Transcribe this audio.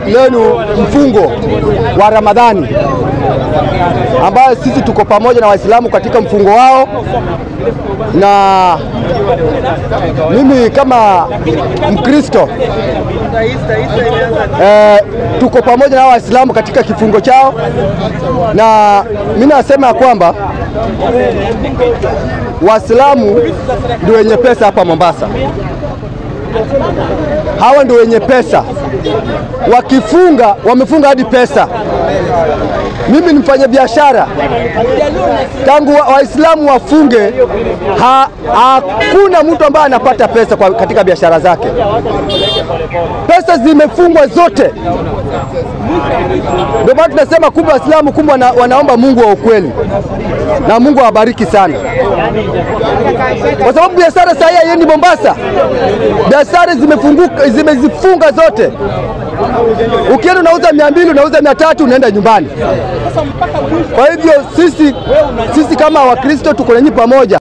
leo ni mfungo wa Ramadhani ambayo sisi tuko pamoja na Waislamu katika mfungo wao, na mimi kama Mkristo tuko pamoja na Waislamu katika kifungo chao, na mimi nasema kwamba Waislamu ndio wenye pesa hapa Mombasa. Hawa ndio wenye pesa, wakifunga wamefunga hadi pesa. Mimi ni mfanya biashara, tangu Waislamu wafunge hakuna mtu ambaye anapata pesa katika biashara zake. Pesa zimefungwa zote. Ndio maana tunasema kumbe Waislamu kumbe wanaomba Mungu wa ukweli, na Mungu awabariki sana, kwa sababu biashara sasa haiendi Mombasa. Biashara zimezifunga zote. Ukienda unauza 200, unauza 300, unaenda nyumbani. Kwa hivyo sisi kama Wakristo tuko nanyi pamoja.